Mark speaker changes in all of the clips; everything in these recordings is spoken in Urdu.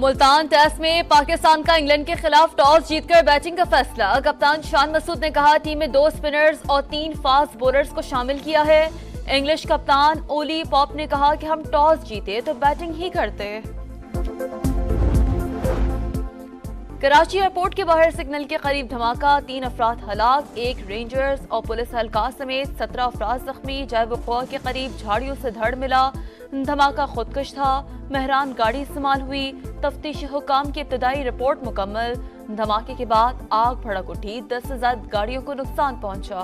Speaker 1: ملتان ٹیسٹ میں پاکستان کا انگلینڈ کے خلاف ٹاس جیت کر بیٹنگ کا فیصلہ۔ کپتان شان مسعود نے کہا ٹیم میں 2 اسپنرز اور 3 فاسٹ بولرز کو شامل کیا ہے۔ انگلش کپتان اولی پاپ نے کہا کہ ہم ٹاس جیتے تو بیٹنگ ہی کرتے۔ کراچی ایئرپورٹ کے باہر سگنل کے قریب دھماکہ، 3 افراد ہلاک، 1 رینجرز اور پولیس اہلکار سمیت 17 افراد زخمی۔ جائے وقوع کے قریب جھاڑیوں سے دھڑ ملا، دھماکہ خودکش تھا، مہران گاڑی استعمال ہوئی۔ تفتیشی حکام کی ابتدائی رپورٹ مکمل، دھماکے کے بعد آگ بھڑک اٹھی، 10 سے زائد گاڑیوں کو نقصان پہنچا۔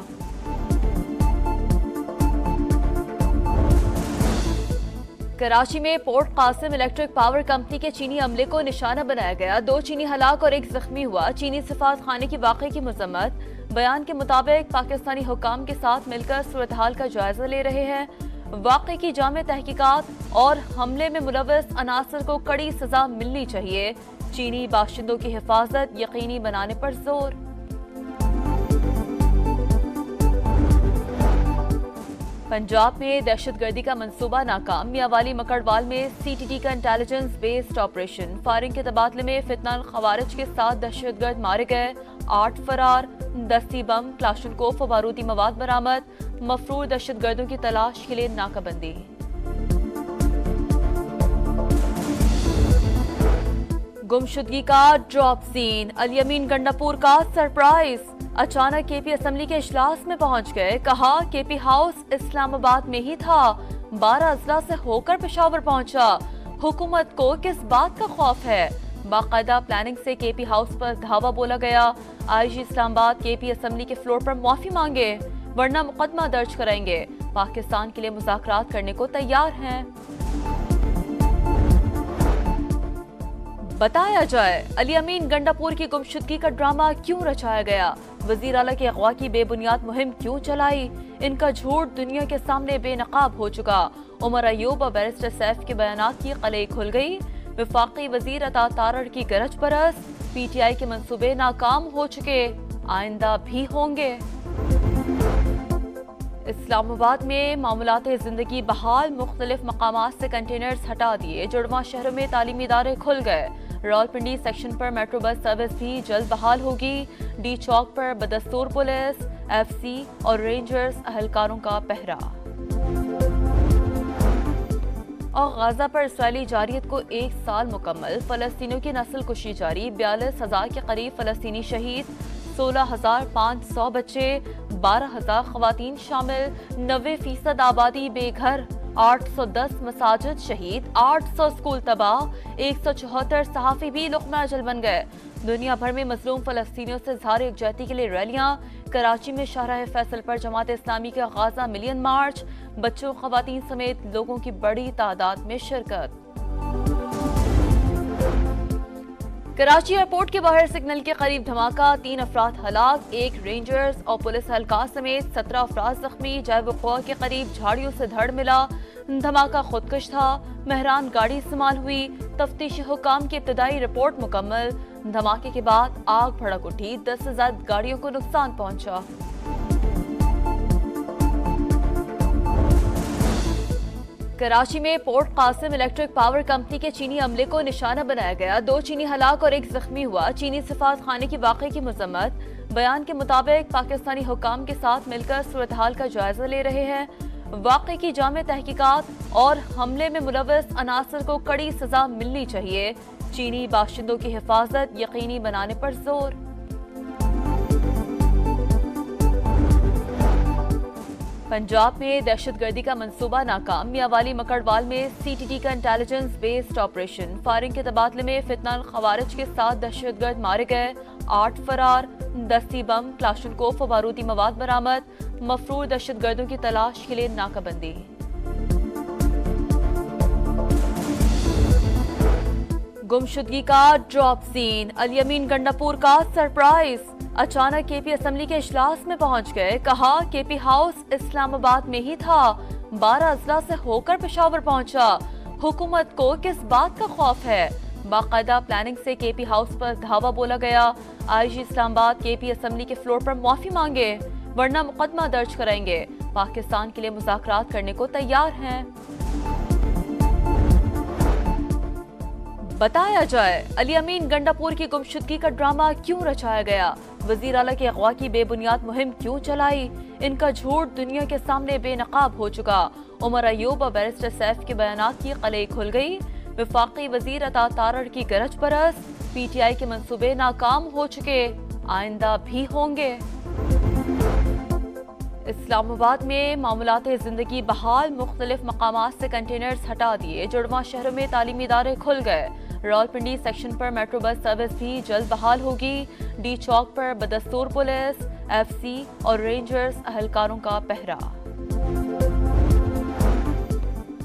Speaker 1: کراچی میں port Qasim electric power company کے چینی عملے کو نشانہ بنایا گیا، 2 چینی ہلاک اور 1 زخمی ہوا۔ چینی سفارت خانے کی واقعے کی مذمت، بیان کے مطابق پاکستانی حکام کے ساتھ مل کر صورتحال کا جائزہ لے رہے ہیں، واقعے کی جامع تحقیقات اور حملے میں ملوث عناصر کو کڑی سزا ملنی چاہیے، چینی باشندوں کی حفاظت یقینی بنانے پر زور۔ پنجاب میں دہشت گردی کا منصوبہ ناکام، میاوالی مکڑوال میں سی ٹی ٹی کا انٹیلیجنس بیسڈ آپریشن، فائرنگ کے تبادلے میں فتنہ الخوارج کے 7 دہشت گرد مارے گئے، 8 فرار، 10 بم، کلاشنکوف و بارودی مواد برآمد، مفرور دہشت گردوں کی تلاش کے لیے ناکہ بندی۔ گمشدگی کا ڈراپ سین، الیمین گنڈاپور کا سرپرائز، اچانک کے پی اسمبلی کے اجلاس میں پہنچ گئے، کہا کے پی ہاؤس اسلام آباد میں ہی تھا، 12 اضلاع سے ہو کر پشاور پہنچا، حکومت کو کس بات کا خوف ہے؟ باقاعدہ پلاننگ سے کے پی ہاؤس پر دھاوا بولا گیا، آئی جی اسلام آباد کے پی اسمبلی کے فلور پر معافی مانگے ورنہ مقدمہ درج کرائیں گے، پاکستان کے لیے مذاکرات کرنے کو تیار ہیں۔ بتایا جائے علی امین گنڈاپور کی گمشدگی کا ڈرامہ کیوں رچایا گیا، وزیر اعلیٰ کی اغوا کی بے بنیاد مہم کیوں چلائی، ان کا جھوٹ دنیا کے سامنے بے نقاب ہو چکا، عمر ایوب اور بیرسٹر سیف کے بیانات کی قلعے کھل گئی، وفاقی وزیر عطا تارڑ کی گرج برس، پی ٹی آئی کے منصوبے ناکام ہو چکے، آئندہ بھی ہوں گے۔ اسلام آباد میں معمولات زندگی بحال، مختلف مقامات سے کنٹینرز ہٹا دیے، جڑواں شہروں میں تعلیمی ادارے کھل گئے، راولپنڈی سیکشن پر میٹرو بس سروس بھی جلد بحال ہوگی، ڈی چوک پر بدستور پولیس، ایف سی اور رینجرز اہلکاروں کا پہرا۔ اور غزہ پر اسرائیلی جارحیت کو 1 سال مکمل، فلسطینیوں کی نسل کشی جاری، 42,000 کے قریب فلسطینی شہید، 16,500 بچے، 12,000 خواتین شامل، 90% آبادی بے گھر، 810 مساجد شہید، 800 اسکول تباہ، 174 صحافی بھی لقمہ اجل بن گئے۔ دنیا بھر میں مظلوم فلسطینیوں سے اظہار یکجہتی کے لیے ریلیاں، کراچی میں شاہراہ فیصل پر جماعت اسلامی کا غازہ ملین مارچ، بچوں خواتین سمیت لوگوں کی بڑی تعداد میں شرکت۔ کراچی ایئرپورٹ کے باہر سگنل کے قریب دھماکہ، 3 افراد ہلاک، 1 رینجرز اور پولیس اہلکار سمیت 17 افراد زخمی۔ جائے وقوع کے قریب جھاڑیوں سے دھڑ ملا، دھماکہ خودکش تھا، مہران گاڑی استعمال ہوئی۔ تفتیشی حکام کی ابتدائی رپورٹ مکمل، دھماکے کے بعد آگ بھڑک اٹھی، 10 سے زائد گاڑیوں کو نقصان پہنچا۔ کراچی میں port Qasim electric power company کے چینی عملے کو نشانہ بنایا گیا، 2 چینی ہلاک اور 1 زخمی ہوا۔ چینی سفارت خانے کی واقعے کی مذمت، بیان کے مطابق پاکستانی حکام کے ساتھ مل کر صورتحال کا جائزہ لے رہے ہیں، واقعے کی جامع تحقیقات اور حملے میں ملوث عناصر کو کڑی سزا ملنی چاہیے، چینی باشندوں کی حفاظت یقینی بنانے پر زور۔ پنجاب میں دہشت گردی کا منصوبہ ناکام، میاوالی مکڑوال میں سی ٹی ٹی کا انٹیلیجنس بیسڈ آپریشن، فائرنگ کے تبادلے میں فتنہ الخوارج کے 7 دہشت گرد مارے گئے، 8 فرار، 10 بم، کلاشنکوف و بارودی مواد برآمد، مفرور دہشت گردوں کی تلاش کے لیے ناکہ بندی۔ گمشدگی کا ڈراپ سین، الیمین گنڈاپور کا سرپرائز، اچانک کے پی اسمبلی کے اجلاس میں پہنچ گئے، کہا کے پی ہاؤس اسلام آباد میں ہی تھا، 12 اضلاع سے ہو کر پشاور پہنچا، حکومت کو کس بات کا خوف ہے؟ باقاعدہ پلاننگ سے کے پی ہاؤس پر دھاوا بولا گیا، آئی جی اسلام آباد کے پی اسمبلی کے فلور پر معافی مانگے ورنہ مقدمہ درج کرائیں گے، پاکستان کے لیے مذاکرات کرنے کو تیار ہیں۔ بتایا جائے علی امین گنڈاپور کی گمشدگی کا ڈرامہ کیوں رچایا گیا؟ وزیر اعلیٰ کے اغوا کی بے بنیاد مہم کیوں چلائی؟ ان کا جھوٹ دنیا کے سامنے بے نقاب ہو چکا۔ عمر ایوب اور بیرسٹر سیف کے بیانات کی قلعے کھل گئی۔ وفاقی وزیر عطا تارڑ کی گرج پرست۔ پی ٹی آئی کے منصوبے ناکام ہو چکے، آئندہ بھی ہوں گے۔ اسلام آباد میں معمولات زندگی بحال، مختلف مقامات سے کنٹینرز ہٹا دیے، جڑواں شہروں میں تعلیمی ادارے کھل گئے۔ راولپنڈی سیکشن پر میٹرو بس سروس بھی جلد بحال ہوگی۔ ڈی چوک پر بدستور پولیس، ایف سی اور رینجرز اہلکاروں کا پہرا۔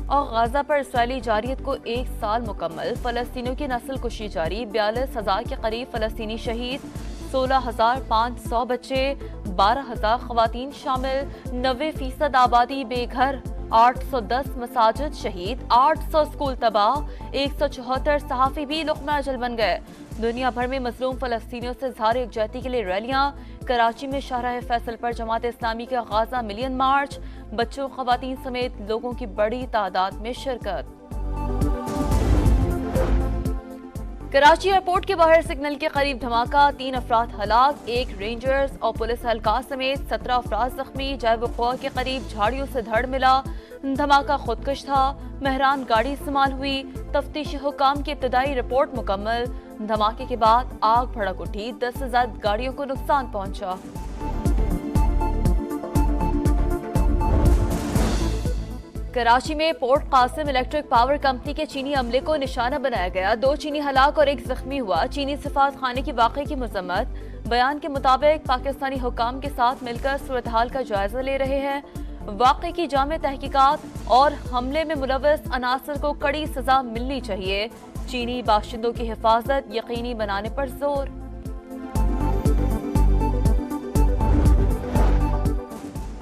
Speaker 1: اور غزہ پر اسرائیلی جارحیت کو 1 سال مکمل، فلسطینیوں کی نسل کشی جاری، 42,000 کے قریب فلسطینی شہید، 16,500 بچے، 12,000 خواتین شامل، 90% آبادی بے گھر، 810 مساجد شہید، 800 اسکول تباہ، 174 صحافی بھی لقمہ اجل بن گئے۔ دنیا بھر میں مظلوم فلسطینیوں سے اظہار یکجہتی کے لیے ریلیاں۔ کراچی میں شاہراہ فیصل پر جماعت اسلامی کا غازہ ملین مارچ، بچوں خواتین سمیت لوگوں کی بڑی تعداد میں شرکت۔ کراچی ایئرپورٹ کے باہر سگنل کے قریب دھماکہ، 3 افراد ہلاک، 1 رینجرز اور پولیس اہلکار سمیت 17 افراد زخمی۔ جائے وقوع کے قریب جھاڑیوں سے دھڑ ملا، دھماکہ خودکش تھا، مہران گاڑی استعمال ہوئی۔ تفتیشی حکام کی ابتدائی رپورٹ مکمل۔ دھماکے کے بعد آگ بھڑک اٹھی، 10 سے زائد گاڑیوں کو نقصان پہنچا۔ کراچی میں port Qasim electric power company کے چینی عملے کو نشانہ بنایا گیا، 2 چینی ہلاک اور 1 زخمی ہوا۔ چینی سفارت خانے کی واقعے کی مذمت۔ بیان کے مطابق پاکستانی حکام کے ساتھ مل کر صورتحال کا جائزہ لے رہے ہیں۔ واقعے کی جامع تحقیقات اور حملے میں ملوث عناصر کو کڑی سزا ملنی چاہیے۔ چینی باشندوں کی حفاظت یقینی بنانے پر زور۔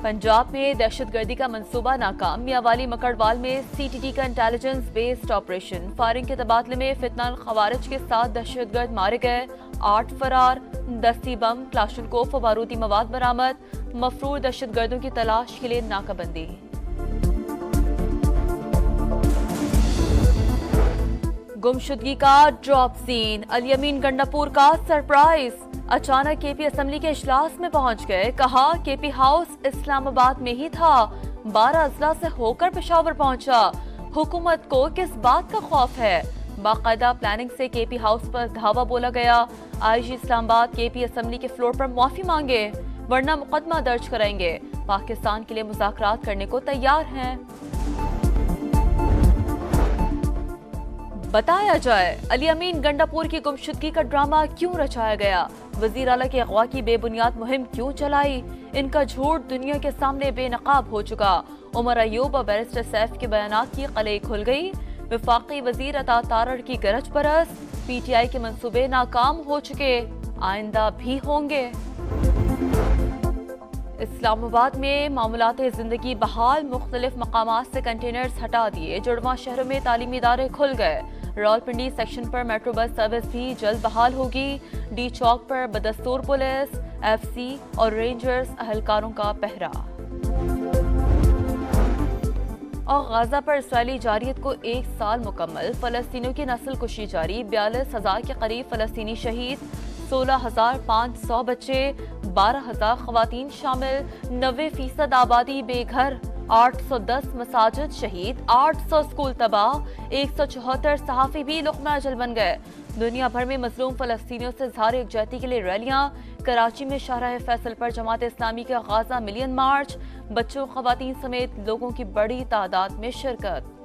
Speaker 1: پنجاب میں دہشت گردی کا منصوبہ ناکام، میاوالی مکڑوال میں سی ٹی ٹی کا انٹیلیجنس بیسڈ آپریشن۔ فائرنگ کے تبادلے میں فتنہ الخوارج کے 7 دہشت گرد مارے گئے، 8 فرار، دستی بم، کلاشنکوف و بارودی مواد برآمد۔ مفرور دہشت گردوں کی تلاش کے لیے ناکہ بندی۔ گمشدگی کا ڈراپ سین، علی امین گنڈاپور کا سرپرائز۔ اچانک کے پی اسمبلی کے اجلاس میں پہنچ گئے، کہا کے پی ہاؤس اسلام آباد میں ہی تھا، 12 اضلاع سے ہو کر پشاور پہنچا۔ حکومت کو کس بات کا خوف ہے؟ باقاعدہ پلاننگ سے کے پی ہاؤس پر دھاوا بولا گیا۔ آئی جی اسلام آباد کے پی اسمبلی کے فلور پر معافی مانگے، ورنہ مقدمہ درج کریں گے۔ پاکستان کے لیے مذاکرات کرنے کو تیار ہیں۔ بتایا جائے علی امین گنڈاپور کی گمشدگی کا ڈرامہ کیوں رچایا گیا؟ وزیر اعلیٰ کے اغوا کی بے بنیاد مہم کیوں چلائی؟ ان کا جھوٹ دنیا کے سامنے بے نقاب ہو چکا۔ عمر ایوب اور بیرسٹر سیف کے بیانات کی قلعے کھل گئی۔ وفاقی وزیر عطا تارڑ کی گرج پرست۔ پی ٹی آئی کے منصوبے ناکام ہو چکے، آئندہ بھی ہوں گے۔ اسلام آباد میں معمولات زندگی بحال، مختلف مقامات سے کنٹینرز ہٹا دیے، جڑواں شہروں میں تعلیمی ادارے کھل گئے۔ راولپنڈی سیکشن پر میٹرو بس سروس بھی جلد بحال ہوگی۔ ڈی چوک پر بدستور پولیس، ایف سی اور رینجرز اہلکاروں کا پہرا۔ اور غزہ پر اسرائیلی جارحیت کو 1 سال مکمل، فلسطینیوں کی نسل کشی جاری، 42,000 کے قریب فلسطینی شہید، 16,500 بچے، 12,000 خواتین شامل، 90% آبادی بے گھر، 810 مساجد شہید، 800 اسکول تباہ، 174 صحافی بھی لقمہ اجل بن گئے۔ دنیا بھر میں مظلوم فلسطینیوں سے اظہار یکجہتی کے لیے ریلیاں۔ کراچی میں شاہراہ فیصل پر جماعت اسلامی کا غازہ ملین مارچ، بچوں خواتین سمیت لوگوں کی بڑی تعداد میں شرکت۔